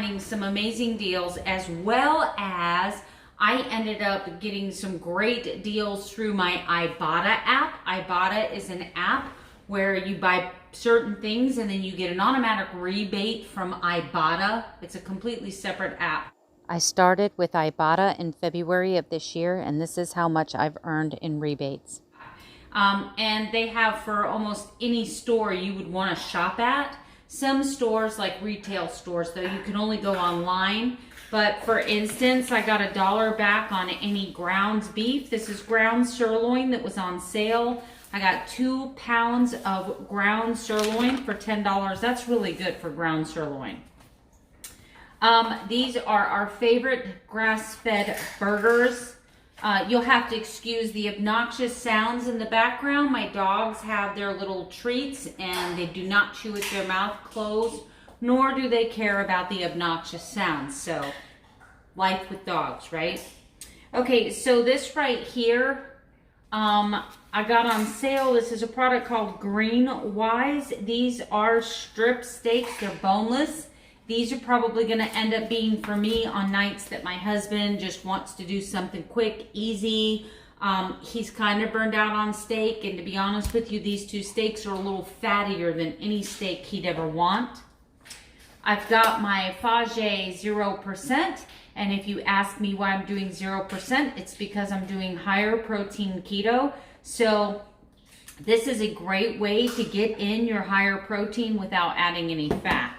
finding some amazing deals, as well as I ended up getting some great deals through my Ibotta app. Ibotta is an app where you buy certain things and then you get an automatic rebate from Ibotta. It's a completely separate app. I started with Ibotta in February of this year, and this is how much I've earned in rebates. And they have for almost any store you would want to shop at. Some stores, like retail stores, though, you can only go online. But for instance, I got $1 back on any ground beef. This is ground sirloin that was on sale. I got 2 pounds of ground sirloin for $10. That's really good for ground sirloin. These are our favorite grass-fed burgers. You'll have to excuse the obnoxious sounds in the background. My dogs have their little treats and they do not chew with their mouth closed, nor do they care about the obnoxious sounds. So, life with dogs, right? Okay, so this right here, I got on sale. This is a product called Green Wise. These are strip steaks. They're boneless. These are probably going to end up being for me on nights that my husband just wants to do something quick, easy. He's kind of burned out on steak, and to be honest with you, these 2 steaks are a little fattier than any steak he'd ever want. I've got my Fage 0%, and if you ask me why I'm doing 0%, it's because I'm doing higher protein keto. So this is a great way to get in your higher protein without adding any fat.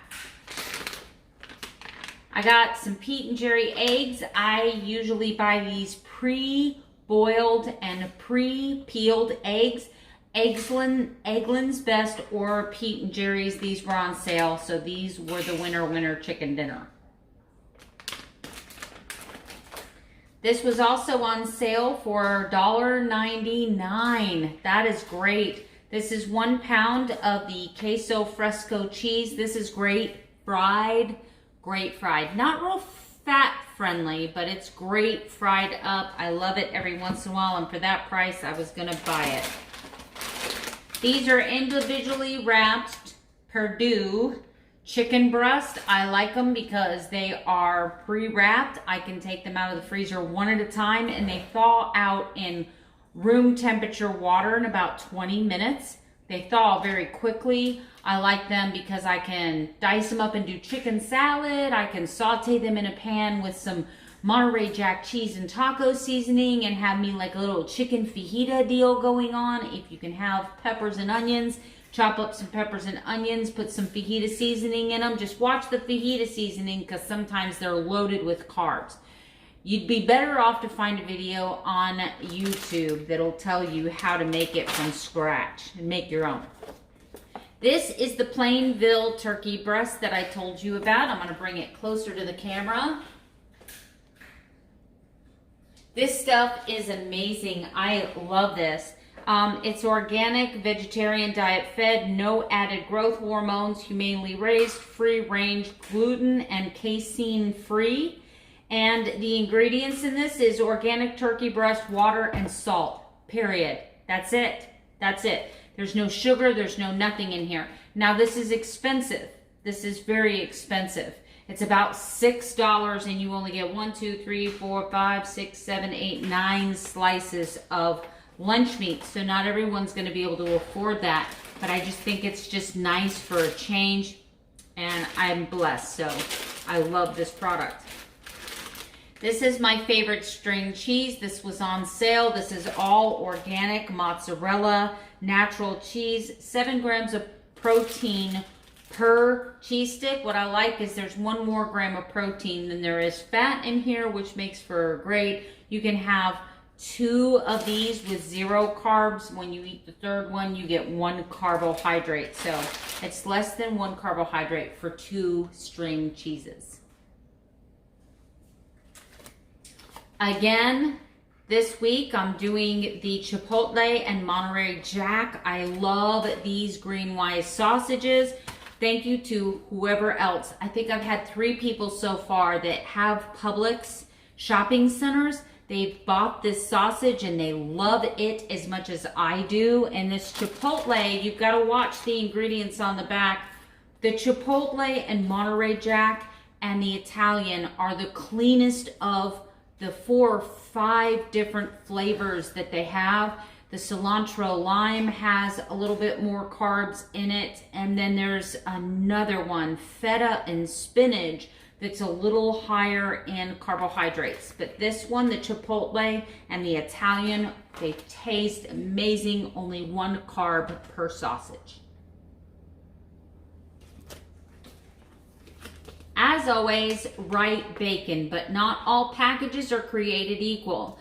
I got some Pete and Jerry eggs. I usually buy these pre-boiled and pre-peeled eggs. Eggland's Best or Pete and Jerry's. These were on sale, so these were the winner chicken dinner. This was also on sale for $1.99. That is great. This is 1 pound of the queso fresco cheese. This is great fried. Great fried. Not real fat friendly, but it's great fried up. I love it every once in a while, and for that price, I was gonna buy it. These are individually wrapped Perdue chicken breast. I like them because they are pre-wrapped. I can take them out of the freezer one at a time, and they thaw out in room temperature water in about 20 minutes. They thaw very quickly. I like them because I can dice them up and do chicken salad. I can saute them in a pan with some Monterey Jack cheese and taco seasoning and have me like a little chicken fajita deal going on. If you can have peppers and onions, chop up some peppers and onions, put some fajita seasoning in them. Just watch the fajita seasoning because sometimes they're loaded with carbs. You'd be better off to find a video on YouTube that'll tell you how to make it from scratch and make your own. This is the Plainville turkey breast that I told you about. I'm going to bring it closer to the camera. This stuff is amazing. I love this. It's organic, vegetarian, diet fed, no added growth hormones, humanely raised, free range, gluten and casein free. And the ingredients in this is organic turkey breast, water, and salt. Period. That's it. That's it. There's no sugar. There's no nothing in here. Now, this is expensive. This is very expensive. It's about $6, and you only get 1, 2, 3, 4, 5, 6, 7, 8, 9 slices of lunch meat. So not everyone's going to be able to afford that. But I just think it's just nice for a change, and I'm blessed. So I love this product. This is my favorite string cheese. This was on sale. This is all organic mozzarella, natural cheese, 7 grams of protein per cheese stick. What I like is there's 1 more gram of protein than there is fat in here, which makes for great. You can have 2 of these with 0 carbs. When you eat the 3rd one, you get 1 carbohydrate. So it's less than 1 carbohydrate for 2 string cheeses. Again, this week I'm doing the Chipotle and Monterey Jack. I love these Green Wise sausages. Thank you to whoever else. I think I've had 3 people so far that have Publix shopping centers. They've bought this sausage and they love it as much as I do. And this Chipotle, you've got to watch the ingredients on the back. The Chipotle and Monterey Jack and the Italian are the cleanest of the 4 or 5 different flavors that they have. The cilantro lime has a little bit more carbs in it. And then there's another one, feta and spinach, that's a little higher in carbohydrates. But this one, the Chipotle and the Italian, they taste amazing. Only 1 carb per sausage. As always, write bacon, but not all packages are created equal.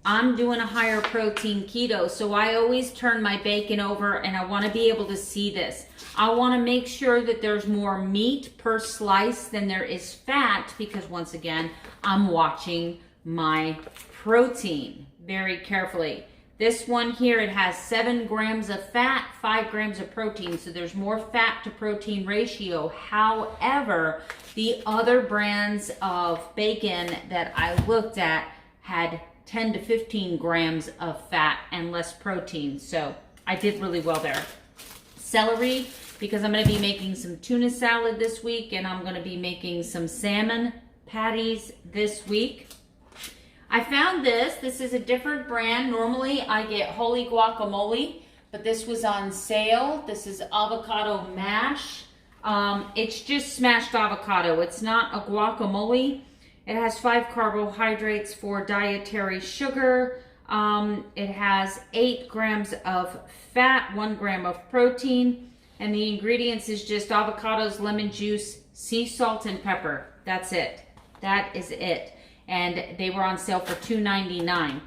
I'm doing a higher protein keto, so I always turn my bacon over and I want to be able to see this. I want to make sure that there's more meat per slice than there is fat, because once again, I'm watching my protein very carefully. This one here, it has 7 grams of fat, 5 grams of protein, so there's more fat to protein ratio. However, the other brands of bacon that I looked at had 10 to 15 grams of fat and less protein, so I did really well there. Celery, because I'm going to be making some tuna salad this week, and I'm going to be making some salmon patties this week. I found this. This is a different brand. Normally I get Holy Guacamole, but this was on sale. This is avocado mash. It's just smashed avocado. It's not a guacamole. It has 5 carbohydrates for dietary sugar. It has 8 grams of fat, 1 gram of protein, and the ingredients is just avocados, lemon juice, sea salt, and pepper. That's it. That is it. And they were on sale for $2.99.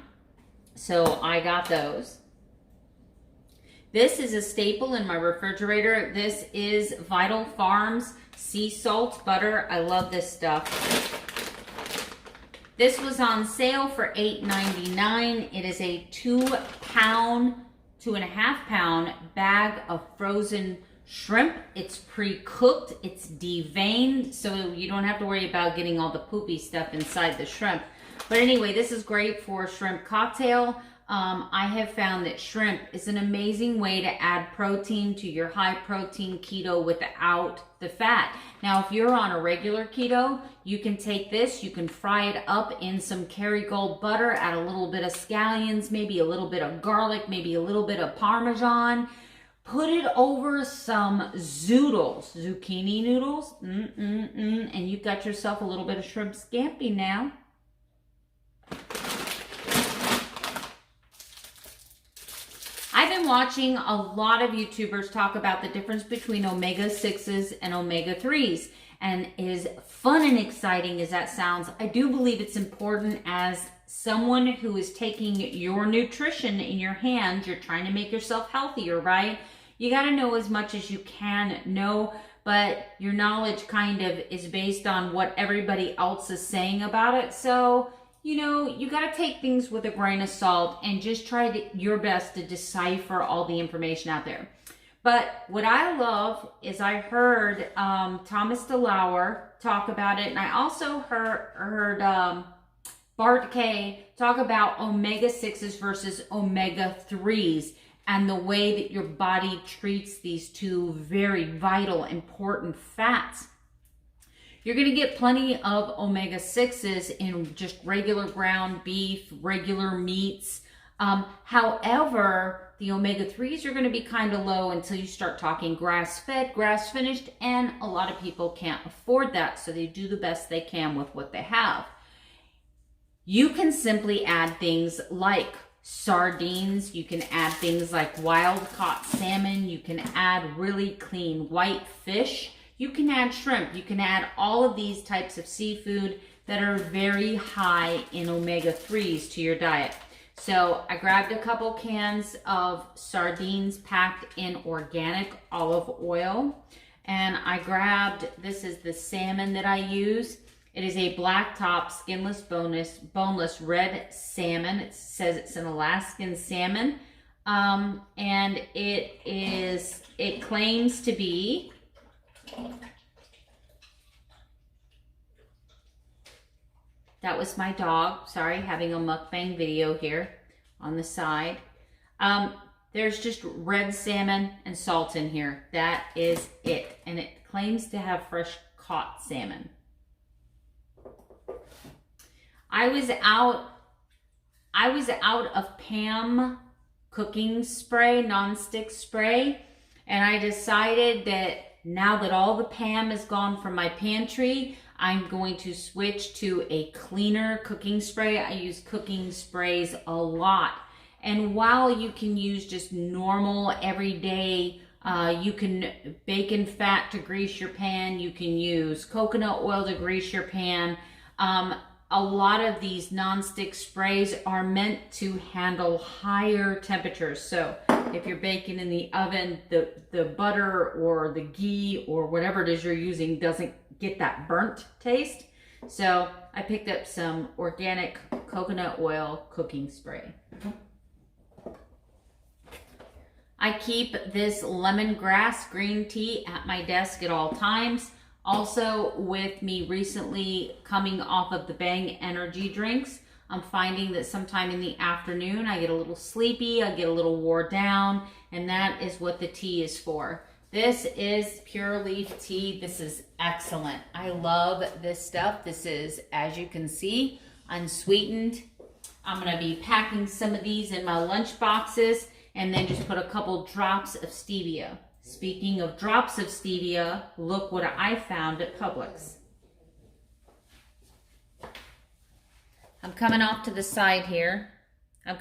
So I got those. This is a staple in my refrigerator. This is Vital Farms sea salt butter. I love this stuff. This was on sale for $8.99. It is a 2.5 pound bag of frozen shrimp. It's pre-cooked, it's deveined, so you don't have to worry about getting all the poopy stuff inside the shrimp. But anyway, this is great for shrimp cocktail. I have found that shrimp is an amazing way to add protein to your high protein keto without the fat. Now, if you're on a regular keto, you can take this, you can fry it up in some Kerrygold butter, add a little bit of scallions, maybe a little bit of garlic, maybe a little bit of Parmesan. Put it over some zoodles, zucchini noodles, and you've got yourself a little bit of shrimp scampi now. I've been watching a lot of YouTubers talk about the difference between omega-6s and omega-3s. And as fun and exciting as that sounds, I do believe it's important as someone who is taking your nutrition in your hands. You're trying to make yourself healthier, right? You got to know as much as you can know, but your knowledge kind of is based on what everybody else is saying about it. So, you know, you got to take things with a grain of salt and just try your best to decipher all the information out there. But what I love is I heard Thomas DeLauer talk about it, and I also heard Bart K talk about omega-6s versus omega-3s and the way that your body treats these two very vital, important fats. You're going to get plenty of omega-6s in just regular ground beef, regular meats. However, the omega-3s are going to be kind of low until you start talking grass-fed, grass-finished, and a lot of people can't afford that, so they do the best they can with what they have. You can simply add things like sardines, you can add things like wild-caught salmon, you can add really clean white fish, you can add shrimp, you can add all of these types of seafood that are very high in omega-3s to your diet. So I grabbed a couple cans of sardines packed in organic olive oil, and I grabbed, this is the salmon that I use. It is a blacktop, skinless, boneless red salmon. It says it's an Alaskan salmon, and it claims to be that was my dog, sorry, having a mukbang video here on the side. There's just red salmon and salt in here. That is it. And it claims to have fresh caught salmon. I was out of Pam cooking spray, non-stick spray, and I decided that now that all the Pam is gone from my pantry, I'm going to switch to a cleaner cooking spray. I use cooking sprays a lot. And while you can use just normal everyday, you can bacon fat to grease your pan, you can use coconut oil to grease your pan. A lot of these nonstick sprays are meant to handle higher temperatures. So if you're baking in the oven, the butter or the ghee or whatever it is you're using doesn't get that burnt taste. So I picked up some organic coconut oil cooking spray. I keep this lemongrass green tea at my desk at all times. Also with me recently coming off of the Bang energy drinks, I'm finding that sometime in the afternoon I get a little sleepy, I get a little wore down, and that is what the tea is for. This is pure leaf tea. This is excellent. I love this stuff. This is, as you can see, unsweetened. I'm gonna be packing some of these in my lunch boxes and then just put a couple drops of stevia. Speaking of drops of stevia, look what I found at Publix. I'm coming off to the side here. I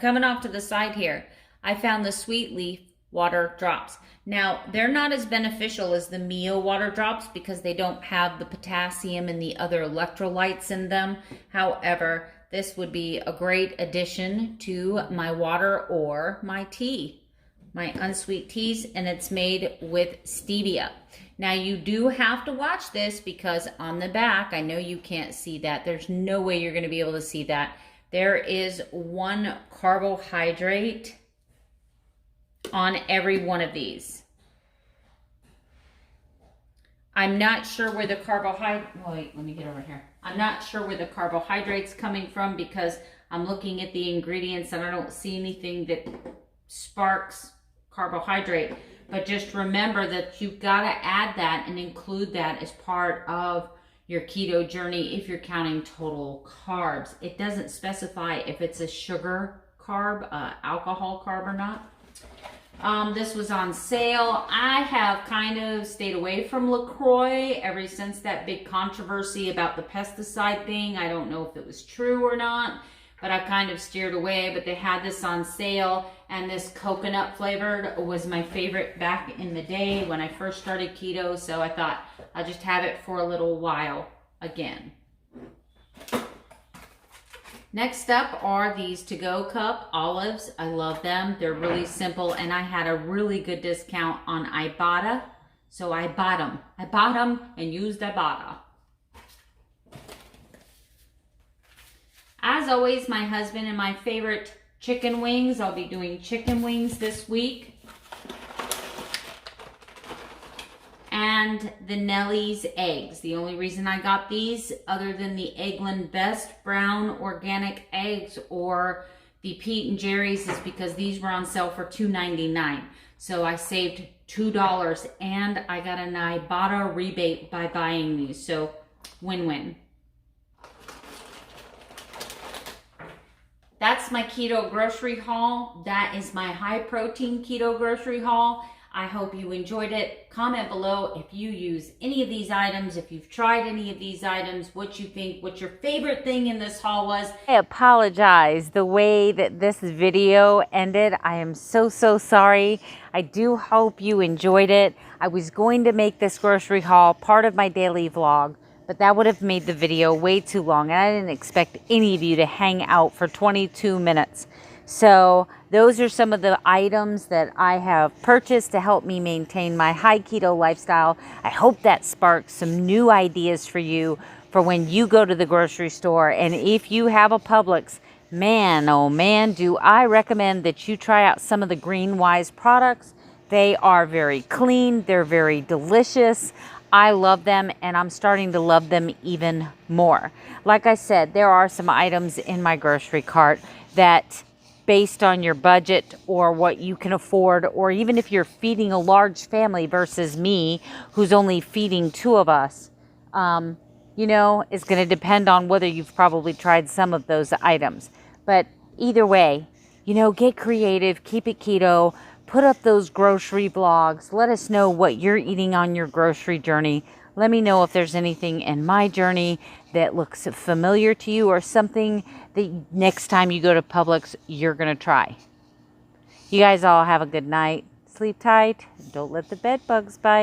found the sweet leaf water drops. Now, they're not as beneficial as the Mio water drops because they don't have the potassium and the other electrolytes in them. However, this would be a great addition to my water or my tea, my unsweet teas, and it's made with stevia. Now you do have to watch this because on the back, I know you can't see that. There's no way you're going to be able to see that. There is 1 carbohydrate on every one of these. I'm not sure where the wait, let me get over here. I'm not sure where the carbohydrate's coming from because I'm looking at the ingredients and I don't see anything that sparks carbohydrate. But just remember that you've got to add that and include that as part of your keto journey if you're counting total carbs. It doesn't specify if it's a sugar carb, alcohol carb or not. This was on sale. I have kind of stayed away from LaCroix ever since that big controversy about the pesticide thing. I don't know if it was true or not, but I kind of steered away. But they had this on sale, and this coconut flavored was my favorite back in the day when I first started keto. So I thought I'll just have it for a little while again. Next up are these to-go cup olives. I love them. They're really simple, and I had a really good discount on Ibotta, so I bought them. I bought them and used Ibotta. As always, my husband and my favorite chicken wings. I'll be doing chicken wings this week. And the Nellie's eggs. The only reason I got these, other than the Eggland Best brown organic eggs or the Pete and Jerry's, is because these were on sale for $2.99. So I saved $2 and I got an Ibotta rebate by buying these. So win-win. That's my keto grocery haul. That is my high protein keto grocery haul. I hope you enjoyed it. Comment below if you use any of these items, if you've tried any of these items, what you think, what your favorite thing in this haul was. I apologize the way that this video ended. I am so sorry. I do hope you enjoyed it. I was going to make this grocery haul part of my daily vlog, but that would have made the video way too long, and I didn't expect any of you to hang out for 22 minutes. So those are some of the items that I have purchased to help me maintain my high keto lifestyle. I hope that sparks some new ideas for you for when you go to the grocery store. And if you have a Publix, man, oh man, do I recommend that you try out some of the GreenWise products. They are very clean. They're very delicious. I love them, and I'm starting to love them even more. Like I said, there are some items in my grocery cart that, based on your budget or what you can afford, or even if you're feeding a large family versus me, who's only feeding 2 of us, you know, is going to depend on whether you've probably tried some of those items. But either way, you know, get creative, keep it keto, put up those grocery vlogs. Let us know what you're eating on your grocery journey. Let me know if there's anything in my journey that looks familiar to you or something that next time you go to Publix, you're going to try. You guys all have a good night. Sleep tight. Don't let the bed bugs bite.